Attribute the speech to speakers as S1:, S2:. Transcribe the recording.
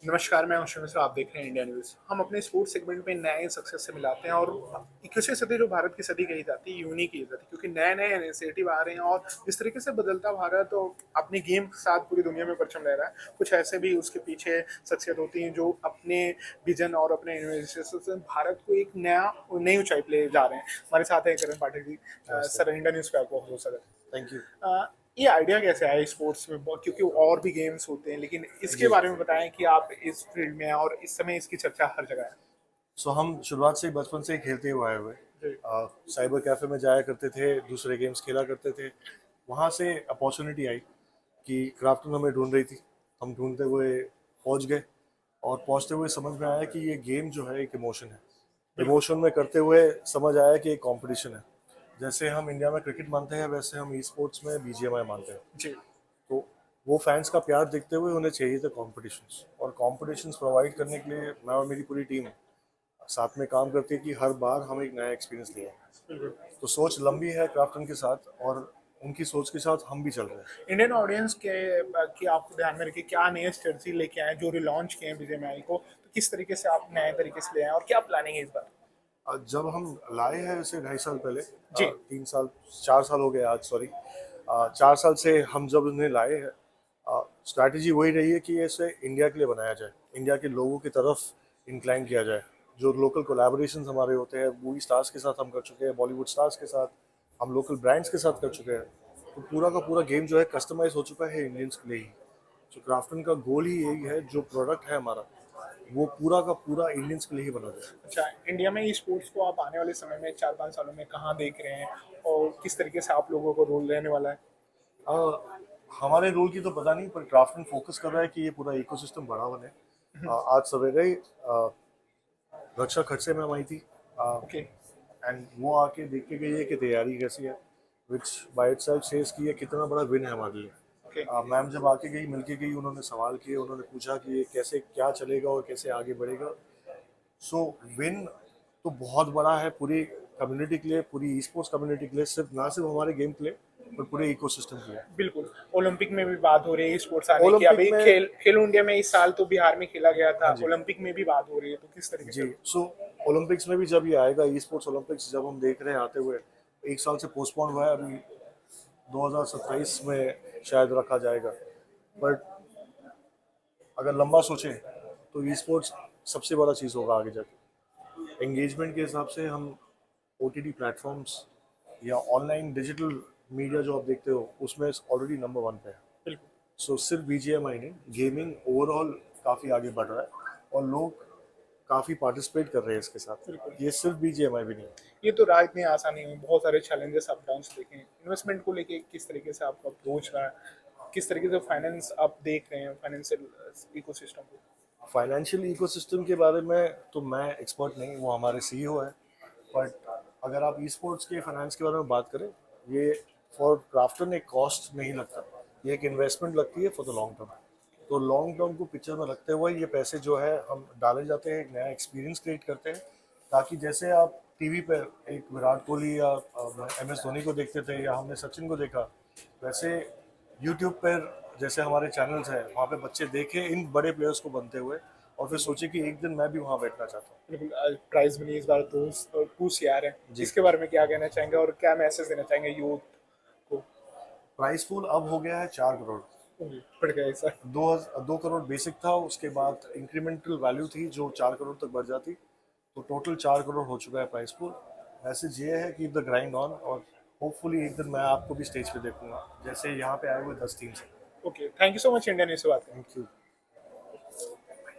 S1: नमस्कार, मैं अंशु मिश्रा, आप देख रहे हैं इंडिया न्यूज़। हम अपने स्पोर्ट्स सेगमेंट में नए सक्सेस से मिलाते हैं और 21वीं सदी जो भारत की सदी कही जाती है, यूनी की जाती है क्योंकि नए-नए इनिशिएटिव आ रहे हैं और इस तरीके से बदलता भारत तो अपनी गेम के साथ पूरी दुनिया में परचम लहरा है। कुछ ऐसे भी उसके पीछे शख्सियत होती हैं जो अपने विज़न और अपने इनोवेशन से भारत को एक नई ऊँचाई पे ले जा रहे हैं। हमारे साथ हैं करण पाठक जी।
S2: नमस्ते।
S1: सर, इंडिया न्यूज़ पे आपका बहुत-बहुत स्वागत है।
S2: Thank you.
S1: ये आइडिया कैसे आया स्पोर्ट्स में क्योंकि और भी गेम्स होते हैं लेकिन इसके
S2: जी।
S1: बारे में बताएं कि आप इस फील्ड में हैं और इस समय इसकी चर्चा हर जगह है।
S2: हम शुरुआत से ही बचपन से ही खेलते हुए आए हुए।
S1: जी।
S2: साइबर कैफ़े में जाया करते थे, दूसरे गेम्स खेला करते थे। वहाँ से अपॉर्च्युनिटी आई कि क्राफ्टन हमें ढूँढ रही थी। हम ढूँढते हुए पहुँच गए और पहुँचते हुए समझ में आया कि ये गेम जो है एक इमोशन है।
S1: बिल्कुल।
S2: इमोशन में करते हुए समझ आया कि एक कॉम्पिटिशन है। जैसे हम इंडिया में क्रिकेट मानते हैं, वैसे हम ई-स्पोर्ट्स में बीजीएमआई मानते हैं।
S1: जी।
S2: तो वो फैंस का प्यार देखते हुए उन्हें चाहिए थे कॉम्पिटिशन्स, और कॉम्पिटिशन्स प्रोवाइड करने के लिए मैं और मेरी पूरी टीम साथ में काम करती है कि हर बार हम एक नया एक्सपीरियंस लें।
S1: बिल्कुल।
S2: तो सोच लंबी है क्राफ्टन के साथ, और उनकी सोच के साथ हम भी चल रहे हैं।
S1: इंडियन ऑडियंस के की आपको ध्यान में रखिए क्या नए स्ट्रेटजी लेके आए जो रिलॉन्च किए हैं बीजेएमआई को, तो किस तरीके से आप नए तरीके से ले आए और क्या प्लानिंग है इस बार?
S2: जब हम लाए हैं इसे 2.5 साल पहले,
S1: जी।
S2: 3 साल 4 साल हो गए आज, सॉरी। 4 साल से हम जब उन्हें लाए हैं, स्ट्रैटेजी वही रही है कि इसे इंडिया के लिए बनाया जाए, इंडिया के लोगों की तरफ इंक्लाइन किया जाए। जो लोकल कोलैबोरेशंस हमारे होते हैं, मूवी स्टार्स के साथ हम कर चुके हैं, बॉलीवुड स्टार्स के साथ, हम लोकल ब्रांड्स के साथ कर चुके हैं। तो पूरा का पूरा गेम जो है कस्टमाइज हो चुका है इंडियंस के लिए ही। तो क्राफ्टन का गोल ही यही है, जो प्रोडक्ट है हमारा वो पूरा का पूरा इंडियंस के लिए ही बना जाए।
S1: अच्छा, इंडिया में ई स्पोर्ट्स को आप आने वाले समय में 4-5 सालों में कहाँ देख रहे हैं और किस तरीके से आप लोगों को रोल रहने वाला है?
S2: अ, हमारे रोल की तो पता नहीं, पर क्राफ्टन फोकस कर रहा है कि ये पूरा इकोसिस्टम बड़ा बने। आज सवेरे ही रक्षा खडसे मैम आई थी,
S1: ओके।
S2: एंड वो आके देख के गई है कि तैयारी कैसी है, विच बाय इटसेल्फ सेज कि ये कितना बड़ा विन है हमारे लिए।
S1: ओके।
S2: मैम जब आके गई, मिलके गई, उन्होंने सवाल किए, उन्होंने पूछा कि ये कैसे क्या चलेगा और कैसे आगे बढ़ेगा। सो विन तो बहुत बड़ा है पूरी कम्युनिटी के लिए, पूरी ई स्पोर्ट्स कम्युनिटी के लिए, सिर्फ ना सिर्फ हमारे गेम के लिए, पर पूरे इकोसिस्टम के लिए।
S1: बिल्कुल। ओलंपिक में भी बात हो रही है स्पोर्ट्स आने की।
S2: ओलंपिक
S1: अभी
S2: में,
S1: खेलो इंडिया में इस साल तो बिहार में खेला गया था,
S2: हाँ जी,
S1: ओलंपिक में भी बात हो रही है, तो किस तरीके
S2: जी।
S1: से?
S2: ओलंपिक्स में भी जब ये आएगा, ई स्पोर्ट्स ओलंपिक्स जब हम देख रहे हैं आते हुए, 1 साल से पोस्टपोन हुआ है, अभी 2027 में शायद रखा जाएगा। बट अगर लंबा सोचें तो ई स्पोर्ट्स सबसे बड़ा चीज़ होगा आगे जाके। एंगेजमेंट के हिसाब से हम ओटीटी प्लेटफॉर्म्स या ऑनलाइन डिजिटल मीडिया जो आप देखते हो, उसमें ऑलरेडी नंबर 1 पे है।
S1: बिल्कुल।
S2: सिर्फ बीजीएमआई नहीं, गेमिंग ओवरऑल काफ़ी आगे बढ़ रहा है, और लोग काफ़ी पार्टिसिपेट कर रहे हैं इसके
S1: बिल्कुल।
S2: साथ। ये सिर्फ बीजीएमआई भी नहीं है।
S1: ये तो राह इतनी आसान नहीं है, बहुत सारे चैलेंजेस अप डाउन्स देखे हैं। इन्वेस्टमेंट को लेके किस तरीके से आपका अप्रोच रहा है? किस तरीके से फाइनेंस आप देख रहे हैं फाइनेंशियल इकोसिस्टम को?
S2: फाइनेंशियल इकोसिस्टम के बारे में तो मैं एक्सपर्ट नहीं, वो हमारे सीईओ है। बट अगर आप ई स्पोर्ट्स के फाइनेंस के बारे में बात करें, ये फॉर क्राफ्टन एक कॉस्ट नहीं लगता, ये एक इन्वेस्टमेंट लगती है फॉर द लॉन्ग टर्म। तो लॉन्ग टर्म को पिक्चर में रखते हुए ये पैसे जो है हम डाले जाते हैं, एक नया एक्सपीरियंस क्रिएट करते हैं, ताकि जैसे आप टीवी पर एक विराट कोहली या एम एस धोनी को देखते थे, या हमने सचिन को देखा, वैसे यूट्यूब पर जैसे हमारे चैनल्स हैं, वहाँ पे बच्चे देखें इन बड़े प्लेयर्स को बनते हुए, और फिर
S1: बिल्कुल।
S2: सोचे कि एक दिन मैं भी वहाँ बैठना चाहता
S1: बिल्कुल। प्राइज मनी इस बार 2 CR है।
S2: हूँ। जी।
S1: इसके बारे में क्या कहना चाहेंगे और क्या मैसेज देना चाहेंगे यूथ को?
S2: प्राइस पूल अब हो गया है 4 करोड़।
S1: बढ़ गया सर।
S2: 2 करोड़ बेसिक था, उसके बाद इंक्रीमेंटल वैल्यू थी जो 4 करोड़ तक बढ़ जाती, तो टोटल 4 करोड़ हो चुका है प्राइस पूल। मैसेज ये है कि द ग्राइंड ऑन, और होपफुली एक दिन मैं आपको भी स्टेज पे देखूंगा, जैसे यहाँ पे आए हुए 10 टीम से।
S1: Okay, thank you so much India news से बात करने के लिए।
S2: Thank you.